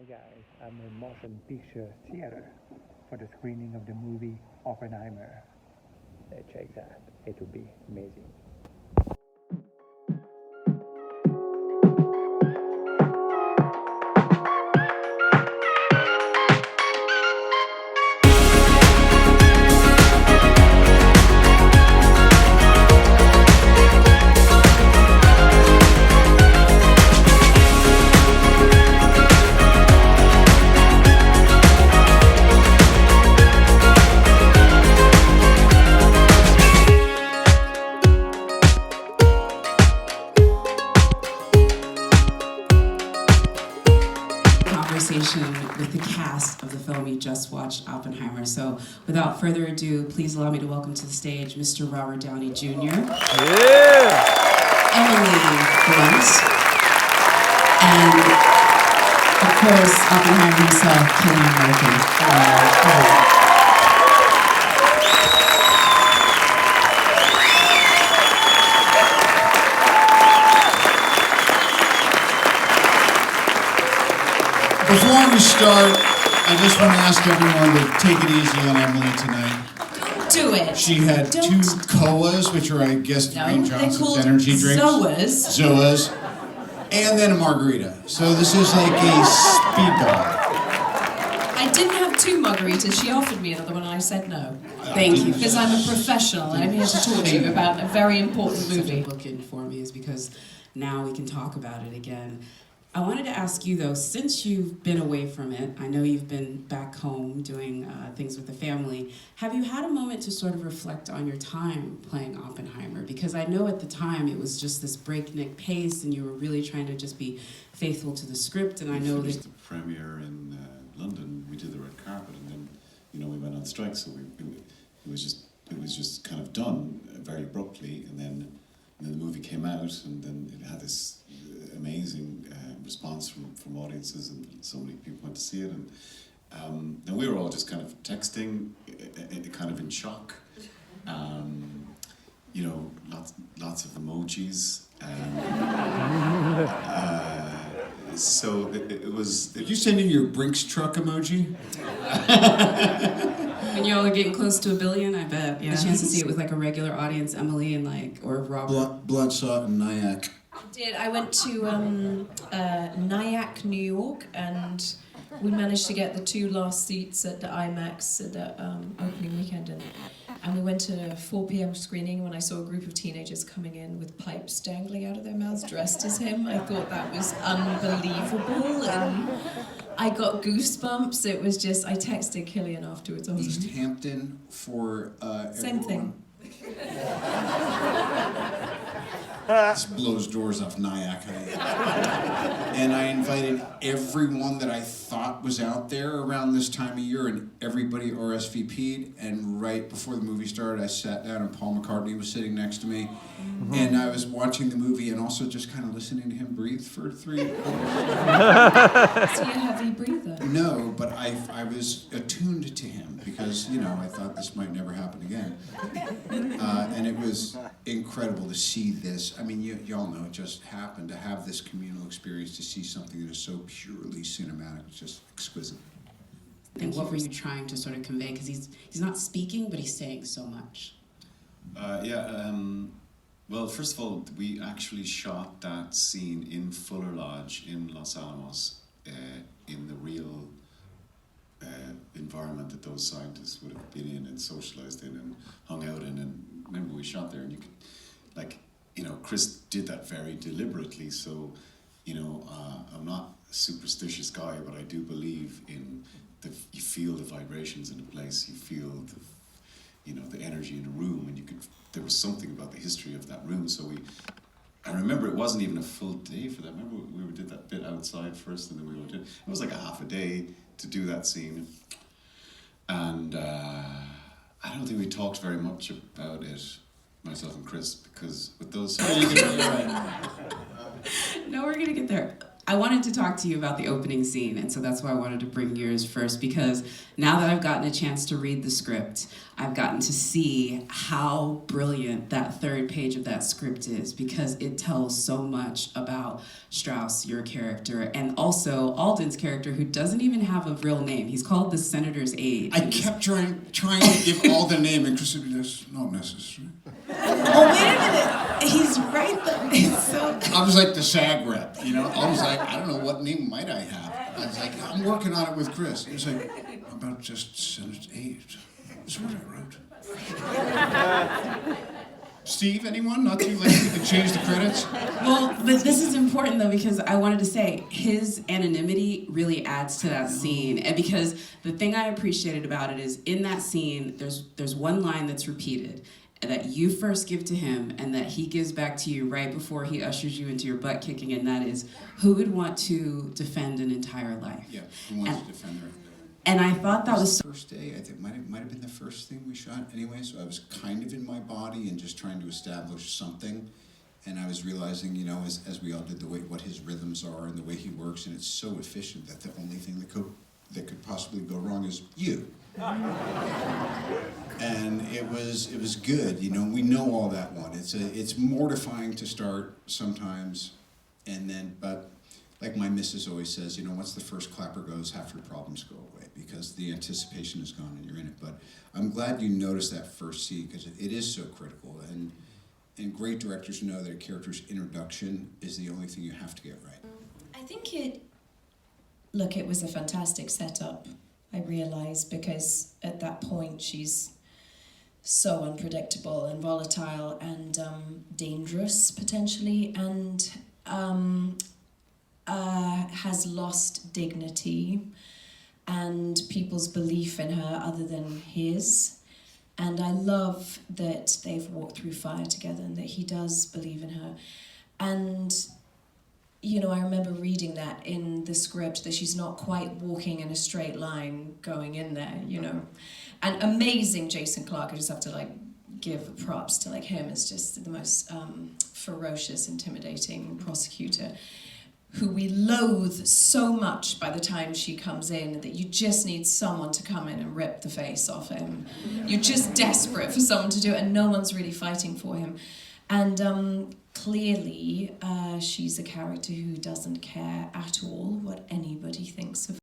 Hi guys, I'm in motion picture theater for the screening of the movie Oppenheimer. Check that, it will be amazing. Conversation with the cast of the film you just watched, Oppenheimer. So without further ado, please allow me to welcome to the stage Mr. Robert Downey Jr. Yeah! Emily Blunt, and of course Oppenheimer himself, Cillian Murphy. Before we start, I just want to ask everyone to take it easy on Emily tonight. Do it. She had two colas, which are, I guess, Dwayne Johnson's energy drinks. Zoas. And then a margarita. So this is like a speedball. I didn't have two margaritas. She offered me another one and I said no. Thank you. Because I'm a professional. I'm here to talk to you about a very important movie. Looking for me is because now we can talk about it again. I wanted to ask you though, since you've been away from it, I know you've been back home doing things with the family, have you had a moment to sort of reflect on your time playing Oppenheimer? Because I know at the time it was just this breakneck pace and you were really trying to just be faithful to the script, and I know that... the premiere in London, we did the red carpet, and then, we went on strike, so it was just kind of done very abruptly, and then the movie came out, and then it had this amazing response from audiences, and so many people went to see it, and we were all just kind of texting, kind of in shock. Lots of emojis. So it was. Did you send in your Brinks truck emoji? When y'all are getting close to 1 billion, I bet. Yeah. A chance to see it with like a regular audience, Emily and or Robert. Bloodshot and Nyack. I went to Nyack, New York, and we managed to get the two last seats at the IMAX at the opening weekend, and we went to a 4 p.m. screening when I saw a group of teenagers coming in with pipes dangling out of their mouths dressed as him. I thought that was unbelievable, and I got goosebumps. It was just, I texted Cillian afterwards. East Hampton for Same everyone. thing. This blows doors off Nyack. And I invited everyone that I thought was out there around this time of year, and everybody RSVP'd, and right before the movie started, I sat down and Paul McCartney was sitting next to me, and I was watching the movie and also just kind of listening to him breathe for 3 hours. Is he a heavy breather? No, but I was attuned to him because, I thought this might never happen again. And it was incredible to see this. I mean, y'all know it just happened to have this communal experience, to see something that is so purely cinematic. It's just exquisite. And what were you trying to sort of convey? Because he's not speaking, but he's saying so much. Well, first of all, we actually shot that scene in Fuller Lodge in Los Alamos, in the real environment that those scientists would have been in and socialized in and hung out in. And remember, we shot there, and you could, Chris did that very deliberately. So, I'm not a superstitious guy, but I do believe in you feel the vibrations in a place, you feel the energy in a room, and there was something about the history of that room. So I remember it wasn't even a full day for that. Remember we did that bit outside first, and then it was like a half a day to do that scene. And I don't think we talked very much about it, myself and Chris, because with those... No, we're gonna get there. I wanted to talk to you about the opening scene, and so that's why I wanted to bring yours first, because now that I've gotten a chance to read the script, I've gotten to see how brilliant that third page of that script is, because it tells so much about Strauss, your character, and also Alden's character, who doesn't even have a real name. He's called the Senator's Aide. I kept trying to give all the name, and Chris said, that's not necessary. Oh, wait a minute. He's right there. It's so... I was like the SAG rep, you know? I was like, I don't know, what name might I have? I was like, I'm working on it with Chris. He was like, how about just Senator's Aide? That's what I wrote. Steve, anyone? Not too late to change the credits? Well, but this is important, though, because I wanted to say his anonymity really adds to that scene. And because the thing I appreciated about it is in that scene, there's one line that's repeated that you first give to him and that he gives back to you right before he ushers you into your butt kicking, and that is, who would want to defend an entire life? Yeah, who wants to defend her? And I thought that was the first day. I think might have been the first thing we shot anyway. So I was kind of in my body and just trying to establish something. And I was realizing, you know, as we all did, what his rhythms are and the way he works, and it's so efficient that the only thing that could possibly go wrong is you. And it was good, you know. We know all that one. It's mortifying to start sometimes, and then but. Like my missus always says, you know, once the first clapper goes, half your problems go away, because the anticipation is gone and you're in it. But I'm glad you noticed that first scene, because it is so critical. And great directors know that a character's introduction is the only thing you have to get right. I think it was a fantastic setup, I realised, because at that point she's so unpredictable and volatile and dangerous, potentially, and has lost dignity and people's belief in her other than his. And I love that they've walked through fire together and that he does believe in her. And, you know, I remember reading that in the script, that she's not quite walking in a straight line going in there, you know. And amazing Jason Clarke, I just have to, like, give props to, like, him as just the most ferocious, intimidating prosecutor, who we loathe so much by the time she comes in that you just need someone to come in and rip the face off him. You're just desperate for someone to do it, and no one's really fighting for him. And clearly, she's a character who doesn't care at all what anybody thinks of